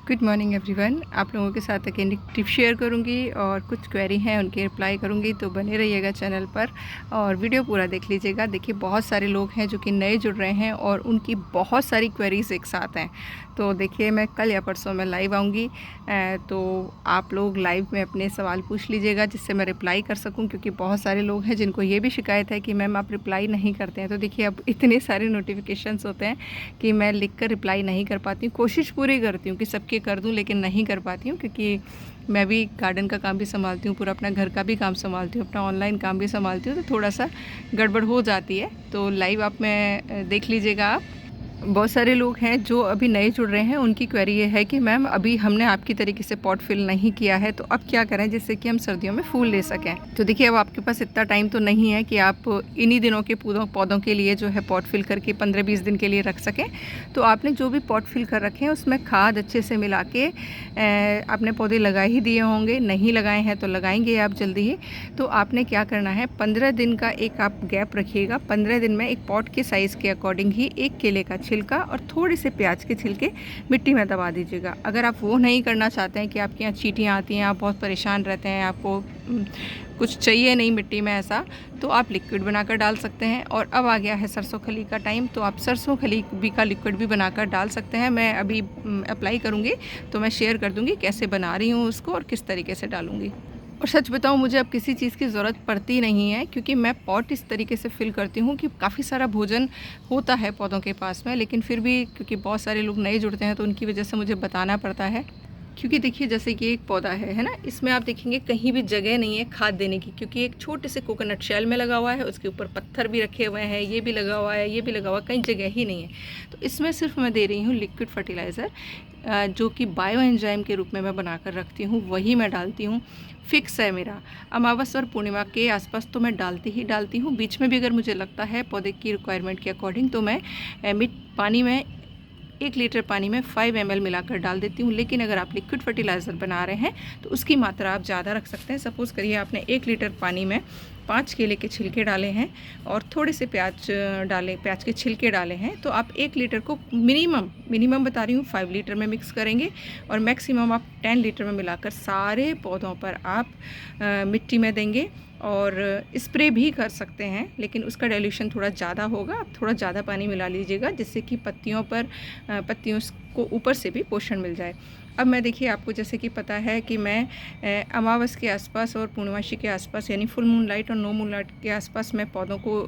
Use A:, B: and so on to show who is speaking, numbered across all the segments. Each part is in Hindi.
A: Good morning everyone. आप लोगों के साथ एक टिप शेयर करूंगी और कुछ क्वेरी हैं उनके रिप्लाई करूंगी, तो बने रहिएगा चैनल पर और वीडियो पूरा देख लीजिएगा। देखिए, बहुत सारे लोग हैं जो कि नए जुड़ रहे हैं और उनकी बहुत सारी क्वेरीज एक साथ हैं। तो देखिए, मैं कल या परसों में लाइव आऊँगी, तो आप लोग लाइव में अपने सवाल पूछ लीजिएगा जिससे मैं रिप्लाई कर सकूं, क्योंकि बहुत सारे लोग हैं जिनको ये भी शिकायत है कि मैम आप रिप्लाई नहीं करते हैं। तो देखिए, अब इतने सारे नोटिफिकेशंस होते हैं कि मैं लिख कर रिप्लाई नहीं कर पाती हूँ। कोशिश पूरी करती हूँ कि सबके कर दूँ, लेकिन नहीं कर पाती हूँ, क्योंकि मैं भी गार्डन का काम भी संभालती हूँ, पूरा अपना घर का भी काम संभालती हूँ, अपना ऑनलाइन काम भी संभालती हूँ, तो थोड़ा सा गड़बड़ हो जाती है। तो लाइव आप में देख लीजिएगा आप। बहुत सारे लोग हैं जो अभी नए जुड़ रहे हैं, उनकी क्वेरी ये है कि मैम अभी हमने आपकी तरीके से पॉट फिल नहीं किया है, तो अब क्या करें जिससे कि हम सर्दियों में फूल ले सकें। तो देखिए, अब आपके पास इतना टाइम तो नहीं है कि आप इन्हीं दिनों के पौधों के लिए जो है पॉट फिल करके 15-20 दिन के लिए रख सकें। तो आपने जो भी पॉट फिल कर रखे हैं उसमें खाद अच्छे से मिला के आपने पौधे लगा ही दिए होंगे, नहीं लगाए हैं तो लगाएंगे आप जल्दी ही। तो आपने क्या करना है, 15 दिन का एक आप गैप रखिएगा। 15 दिन में एक पॉट के साइज़ के अकॉर्डिंग ही एक केले का छिलका और थोड़े से प्याज के छिलके मिट्टी में दबा दीजिएगा। अगर आप वो नहीं करना चाहते हैं कि आपके यहाँ चींटियाँ आती हैं, आप बहुत परेशान रहते हैं, आपको कुछ चाहिए नहीं मिट्टी में ऐसा, तो आप लिक्विड बनाकर डाल सकते हैं। और अब आ गया है सरसों खली का टाइम, तो आप सरसों खली भी का लिक्विड भी बनाकर डाल सकते हैं। मैं अभी अप्लाई करूँगी तो मैं शेयर कर दूँगी कैसे बना रही हूँ उसको और किस तरीके से डालूँगी। और सच बताऊँ, मुझे अब किसी चीज़ की ज़रूरत पड़ती नहीं है, क्योंकि मैं पॉट इस तरीके से फिल करती हूँ कि काफ़ी सारा भोजन होता है पौधों के पास में, लेकिन फिर भी क्योंकि बहुत सारे लोग नए जुड़ते हैं तो उनकी वजह से मुझे बताना पड़ता है। क्योंकि देखिए, जैसे कि एक पौधा है ना, इसमें आप देखेंगे कहीं भी जगह नहीं है खाद देने की, क्योंकि एक छोटे से कोकोनट शेल में लगा हुआ है, उसके ऊपर पत्थर भी रखे हुए हैं, ये भी लगा हुआ है, ये भी लगा हुआ है, कहीं जगह ही नहीं है। तो इसमें सिर्फ मैं दे रही हूँ लिक्विड फर्टिलाइज़र, जो कि बायो एंजाइम के रूप में मैं बनाकर रखती हूँ, वही मैं डालती हूँ। फिक्स है मेरा, अमावस्या और पूर्णिमा के आसपास तो मैं डालती ही डालती हूँ। बीच में भी अगर मुझे लगता है पौधे की रिक्वायरमेंट के अकॉर्डिंग, तो मैं पानी में 1 लीटर पानी में 5 ml मिलाकर डाल देती हूँ। लेकिन अगर आप लिक्विड फर्टिलाइज़र बना रहे हैं तो उसकी मात्रा आप ज़्यादा रख सकते हैं। सपोज़ करिए आपने 1 लीटर पानी में 5 केले के छिलके डाले हैं और थोड़े से प्याज के छिलके डाले हैं, तो आप 1 लीटर को मिनिमम बता रही हूँ 5 लीटर में मिक्स करेंगे और मैक्सिमम आप 10 लीटर में मिलाकर सारे पौधों पर आप मिट्टी में देंगे। और स्प्रे भी कर सकते हैं, लेकिन उसका डाइल्यूशन थोड़ा ज़्यादा होगा। आप थोड़ा ज़्यादा पानी मिला लीजिएगा जिससे कि पत्तियों को ऊपर से भी पोषण मिल जाए। अब मैं देखिए, आपको जैसे कि पता है कि मैं अमावस के आसपास और पूर्णमासी के आसपास, यानी फुल मून लाइट और नो मून लाइट के आसपास मैं पौधों को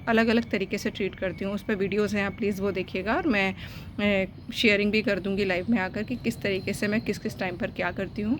A: अलग अलग तरीके से ट्रीट करती हूँ। उस पर वीडियोज़ हैं, आप प्लीज़ वो देखिएगा। और मैं शेयरिंग भी कर दूँगी लाइव में आकर कि किस तरीके से मैं किस किस टाइम पर क्या करती हूँ,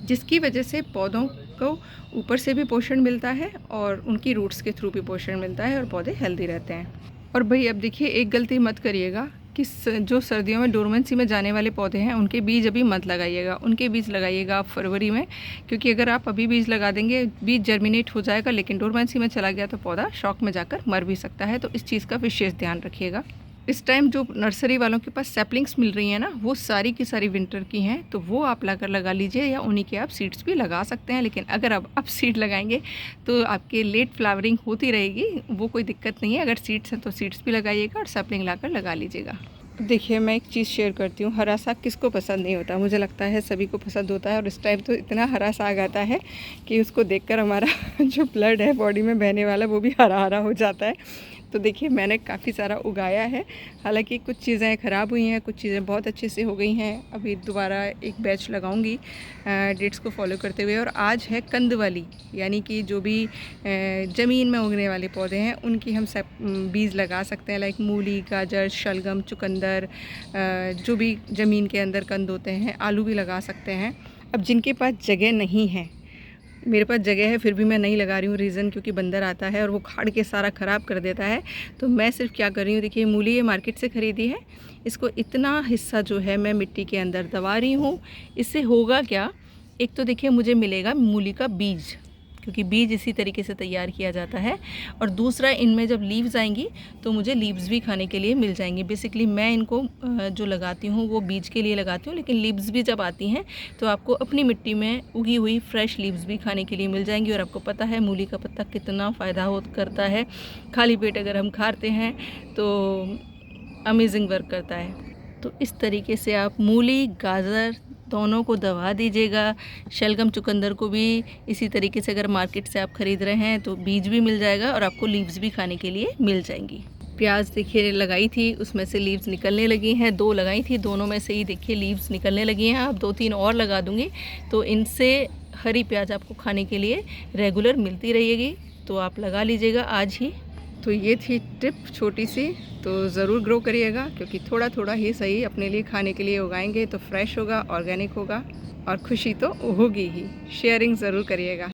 A: जिसकी वजह से पौधों को ऊपर से भी पोषण मिलता है और उनकी रूट्स के थ्रू भी पोषण मिलता है और पौधे हेल्दी रहते हैं। और भाई, अब देखिए, एक गलती मत करिएगा कि जो सर्दियों में डोरमेंसी में जाने वाले पौधे हैं उनके बीज अभी मत लगाइएगा। उनके बीज लगाइएगा आप फरवरी में, क्योंकि अगर आप अभी बीज लगा देंगे, बीज जर्मिनेट हो जाएगा, लेकिन डोरमेंसी में चला गया तो पौधा शॉक में जाकर मर भी सकता है। तो इस चीज़ का विशेष ध्यान रखिएगा। इस टाइम जो नर्सरी वालों के पास सैपलिंग्स मिल रही हैं ना, वो सारी की सारी विंटर की हैं, तो वो आप लाकर लगा लीजिए, या उन्हीं के आप सीड्स भी लगा सकते हैं। लेकिन अगर आप सीड लगाएंगे तो आपके लेट फ्लावरिंग होती रहेगी, वो कोई दिक्कत नहीं है। अगर सीड्स हैं तो सीड्स भी लगाइएगा और सैपलिंग लाकर लगा लीजिएगा। देखिए, मैं एक चीज़ शेयर करती हूँ, हरा साग किसको पसंद नहीं होता, मुझे लगता है सभी को पसंद होता है। और इस टाइम तो इतना हरा साग आता है कि उसको देखकर हमारा जो ब्लड है बॉडी में बहने वाला, वो भी हरा हरा हो जाता है। तो देखिए, मैंने काफ़ी सारा उगाया है, हालांकि कुछ चीज़ें ख़राब हुई हैं, कुछ चीज़ें बहुत अच्छे से हो गई हैं। अभी दोबारा एक बैच लगाऊंगी डेट्स को फॉलो करते हुए। और आज है कंद वाली, यानी कि जो भी ज़मीन में उगने वाले पौधे हैं उनकी हम सब बीज लगा सकते हैं, लाइक मूली, गाजर, शलगम, चुकंदर, जो भी ज़मीन के अंदर कंद होते हैं, आलू भी लगा सकते हैं। अब जिनके पास जगह नहीं है, मेरे पास जगह है फिर भी मैं नहीं लगा रही हूँ, रीज़न क्योंकि बंदर आता है और वो खाड़ के सारा ख़राब कर देता है। तो मैं सिर्फ क्या कर रही हूँ, देखिए, मूली ये मार्केट से ख़रीदी है, इसको इतना हिस्सा जो है मैं मिट्टी के अंदर दबा रही हूँ। इससे होगा क्या, एक तो देखिए मुझे मिलेगा मूली का बीज, क्योंकि बीज इसी तरीके से तैयार किया जाता है। और दूसरा, इनमें जब लीव्स आएंगी तो मुझे लीव्स भी खाने के लिए मिल जाएंगी। बेसिकली मैं इनको जो लगाती हूँ वो बीज के लिए लगाती हूँ, लेकिन लीव्स भी जब आती हैं तो आपको अपनी मिट्टी में उगी हुई फ्रेश लीव्स भी खाने के लिए मिल जाएंगी। और आपको पता है मूली का पत्ता कितना फ़ायदा करता है, खाली पेट अगर हम खाते हैं तो अमेजिंग वर्क करता है। तो इस तरीके से आप मूली, गाजर दोनों को दबा दीजिएगा। शलगम, चुकंदर को भी इसी तरीके से अगर मार्केट से आप ख़रीद रहे हैं तो बीज भी मिल जाएगा और आपको लीव्स भी खाने के लिए मिल जाएंगी। प्याज देखिए लगाई थी, उसमें से लीव्स निकलने लगी हैं। 2 लगाई थी, दोनों में से ही देखिए लीव्स निकलने लगी हैं। अब 2-3 और लगा दूँगी तो इनसे हरी प्याज आपको खाने के लिए रेगुलर मिलती रहेगी। तो आप लगा लीजिएगा आज ही। तो ये थी टिप छोटी सी, तो ज़रूर ग्रो करिएगा, क्योंकि थोड़ा थोड़ा ही सही अपने लिए खाने के लिए उगाएंगे तो फ्रेश होगा, ऑर्गेनिक होगा और खुशी तो होगी ही। शेयरिंग ज़रूर करिएगा।